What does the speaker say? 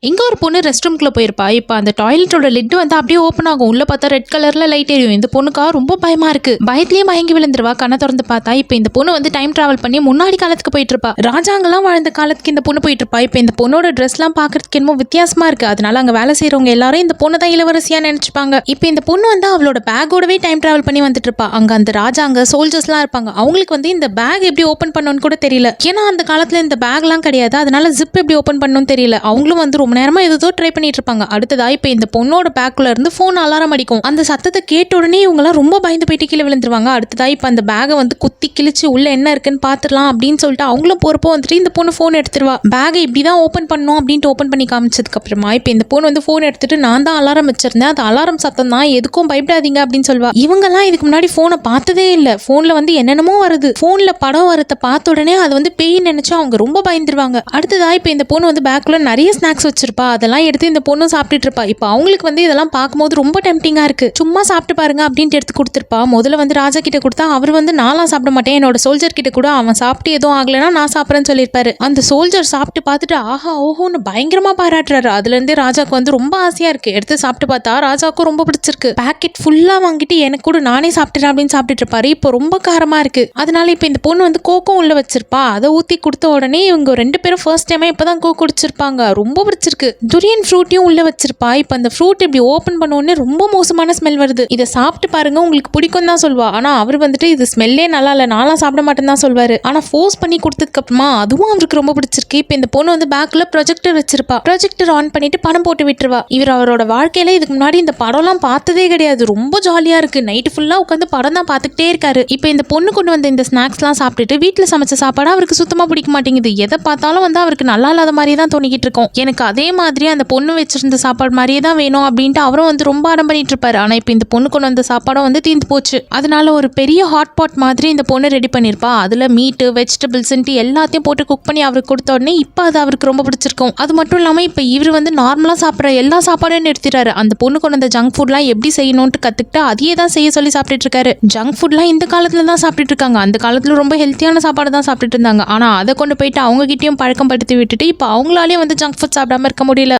இங்க ஒரு பொண்ணு ரெஸ்ட் ரூம்குள்ள போயிருப்பா. இப்ப அந்த டாய்லெட்டோட லிட் வந்து அப்படியே ஓப்பன் ஆகும். உள்ள பார்த்தா ரெட் கலர்ல லைட் எரியும். இந்த பொண்ணுக்கா ரொம்ப பயமா இருக்கு. பயத்திலேயே மயங்கி விழுந்துருவா. கண்ணை திறந்து பார்த்தா இப்ப இந்த பொண்ணு வந்து டைம் டிராவல் பண்ணி முன்னாடி காலத்துக்கு போயிட்டு இருப்பா. ராஜாங்கெல்லாம் வாழ்ந்த காலத்துக்கு இந்த பொண்ணு போயிட்டு இருப்பா. இப்ப இந்த பொண்ணோட ட்ரெஸ் எல்லாம் பாக்குறதுக்கு என்னமோ வித்தியாசமா இருக்கு. அதனால அங்க வேலை செய்யறவங்க எல்லாரும் இந்த பொண்ணு தான் இளவரசியா நினைச்சுப்பாங்க. இப்ப இந்த பொண்ணு வந்து அவளோட பேக்கோடவே டைம் டிராவல் பண்ணி வந்துட்டு இருப்பா. அங்க அந்த ராஜாங்க சோல்ஜர்ஸ் எல்லாம் இருப்பாங்க. அவங்களுக்கு வந்து இந்த பேக் எப்படி ஓபன் பண்ணணும்னு கூட தெரியல. ஏன்னா அந்த காலத்துல இந்த பேக் எல்லாம் கிடையாது. அதனால ஜிப் எப்படி ஓபன் பண்ணணும்னு தெரியல. அவங்களும் வந்து ரொம்ப நேரமா ஏதோ ட்ரை பண்ணிட்டு இருப்பாங்க. அடுத்ததா இப்ப இந்த பொண்ணோட பேக்குள்ள இருந்து போன் அலாரம் அடிக்கும். அந்த சத்தத்தை கேட்ட உடனே இவங்க எல்லாம் ரொம்ப பயந்து போயிட்டு கீழே விழுந்துருவாங்க. அடுத்ததா இப்ப அந்த பேகை வந்து குத்தி கிழிச்சு உள்ள என்ன இருக்குன்னு பாத்துடலாம் அப்படின்னு சொல்லிட்டு அவங்களும் போறப்போ வந்துட்டு இந்த பொண்ணு போன் எடுத்துருவா. பேகை இப்படிதான் ஓபன் பண்ணணும் அப்படின்ட்டு ஓபன் பண்ணி காமிச்சதுக்கு அப்புறமா இப்ப இந்த பொண்ணு வந்து போன் எடுத்துட்டு நான் தான் அலாரம் வச்சிருந்தேன், அது அலாரம் சத்தம் தான், எதுக்கும் பயப்படாதீங்க அப்படின்னு சொல்லுவா. இவங்க எல்லாம் இதுக்கு முன்னாடி போனை பார்த்ததே இல்ல. போன்ல வந்து என்னென்னமோ வருது. போன்ல படம் வரத பார்த்த உடனே அது வந்து பேய் நினைச்சு அவங்க ரொம்ப பயந்துருவாங்க. அடுத்ததா இப்ப இந்த பொண்ணு வந்து பேக்குள்ள நிறைய ஸ்நாக்ஸ் வச்சிருப்பா. அதெல்லாம் எடுத்து இந்த பொண்ணு சாப்பிட்டுட்டு இருப்பா. இப்போ அவங்களுக்கு வந்து இதெல்லாம் பார்க்கும்போது ரொம்ப டெம்டிங்கா இருக்கு. சும்மா சாப்பிட்டு பாருங்க அப்படின்ட்டு எடுத்து கொடுத்துருப்பா. முதல்ல வந்து ராஜா கிட்ட கொடுத்தா அவர் வந்து நான்லாம் சாப்பிட மாட்டேன், என்னோட சோல்ஜர் கிட்ட கூட அவன் சாப்பிட்டு எதுவும் ஆகலைன்னா நான் சாப்பிட்றேன்னு சொல்லியிருப்பாரு. அந்த சோல்ஜர் சாப்பிட்டு பார்த்துட்டு ஆஹா ஓஹோன்னு பயங்கரமா பாராட்டுறாரு. அதுல இருந்தே ராஜாக்கு வந்து ரொம்ப ஆசையா இருக்கு. எடுத்து சாப்பிட்டு பார்த்தா ராஜாவுக்கும் ரொம்ப பிடிச்சிருக்கு. பேக்கெட் ஃபுல்லா வாங்கிட்டு எனக்கு கூட நானே சாப்பிட்டுறேன் அப்படின்னு சாப்பிட்டுட்டு இருப்பாரு. இப்போ ரொம்ப காரமா இருக்கு. அதனால இப்போ இந்த பொண்ணு வந்து கோகோ உள்ள வச்சிருப்பா. அதை ஊத்தி கொடுத்த உடனே இவங்க ரெண்டு பேரும் ஃபர்ஸ்ட் டைமா இப்பதான் கோகோ குடிச்சிருப்பாங்க. ரொம்ப பிடிச்சிருக்கு. துரியன் ஃப்ரூட்டையும் உள்ள வச்சிருப்பா. இப்ப அந்த ஃப்ரூட் இப்படி ஓபன் பண்ண உடனே ரொம்ப மோசமான ஸ்மெல் வருது. இதை சாப்பிட்டு பாருங்க உங்களுக்கு பிடிக்கும் தான் சொல்வா. ஆனா அவர் வந்துட்டு இது ஸ்மெல்லே நல்லா இல்ல, நான்லாம் சாப்பிட மாட்டேன்னு தான் சொல்வாரு. ஆனா ஃபோர்ஸ் பண்ணி கொடுத்ததுக்கு அப்புறமா அதுவும் அவருக்கு ரொம்ப பிடிச்சிருக்கு. இப்ப இந்த பொண்ணு வந்து பேக்ல ப்ரொஜெக்டர் வச்சிருப்பா. ப்ரொஜெக்டர் ஆன் பண்ணிட்டு படம் போட்டு விட்டுருவா. இவர் அவரோட வாழ்க்கையில இதுக்கு முன்னாடி இந்த படம்லாம் பார்த்ததே கிடையாது. ரொம்ப ஜாலியா இருக்கு. நைட்டு ஃபுல்லா உட்காந்து படம் தான் பார்த்துக்கிட்டே இருக்காரு. இப்ப இந்த பொண்ணு கொண்டு வந்த இந்த ஸ்நாக்ஸ் எல்லாம் சாப்பிட்டுட்டு வீட்டுல சமைச்ச சாப்பாடு அவருக்கு சுத்தமா பிடிக்க மாட்டேங்குது. எதை பார்த்தாலும் வந்து அவருக்கு நல்லா இல்லாத மாதிரியே தான் தோணிக்கிட்டு இருக்கும். எனக்கு அதே மாதிரி அந்த பொண்ணு வச்சிருந்த சாப்பாடு மாதிரியே தான் வேணும் அப்படின்ட்டு அவரும் வந்து ரொம்ப அடம் பண்ணிட்டு இருப்பாரு. ஆனா இப்ப இந்த பொண்ணு கொண்டு வந்த சாப்பாடும் வந்து தீர்ந்து போச்சு. அதனால ஒரு பெரிய ஹாட் பாட் மாதிரி இந்த பொண்ணு ரெடி பண்ணிருப்பா. அதுல மீட்டு வெஜிடபிள்ஸ் எல்லாத்தையும் போட்டு குக் பண்ணி அவருக்கு கொடுத்த உடனே இப்ப அது அவருக்கு ரொம்ப பிடிச்சிருக்கும். அது மட்டும் இல்லாம இப்ப இவர் வந்து நார்மலா சாப்பிட்ற எல்லா சாப்பாடும் நிறுத்திறாரு. அந்த பொண்ணு கொண்டு வந்த ஜங்க் ஃபுட்லாம் எப்படி செய்யணும்னு கத்துக்கிட்டு அதையே தான் செய்ய சொல்லி சாப்பிட்டுட்டு இருக்காரு. ஜங்க் ஃபுட்லாம் இந்த காலத்துல தான் சாப்பிட்டுட்டு இருக்காங்க. அந்த காலத்துல ரொம்ப ஹெல்த்தியான சாப்பாடு தான் சாப்பிட்டுட்டு இருந்தாங்க. ஆனா அதை கொண்டு போயிட்டு அவங்க கிட்டயும் பழக்கம் படுத்தி விட்டுட்டு இப்ப அவங்களாலேயும் வந்து ஜங்க் ஃபுட் சாப்பிடாம இருக்க முடியல.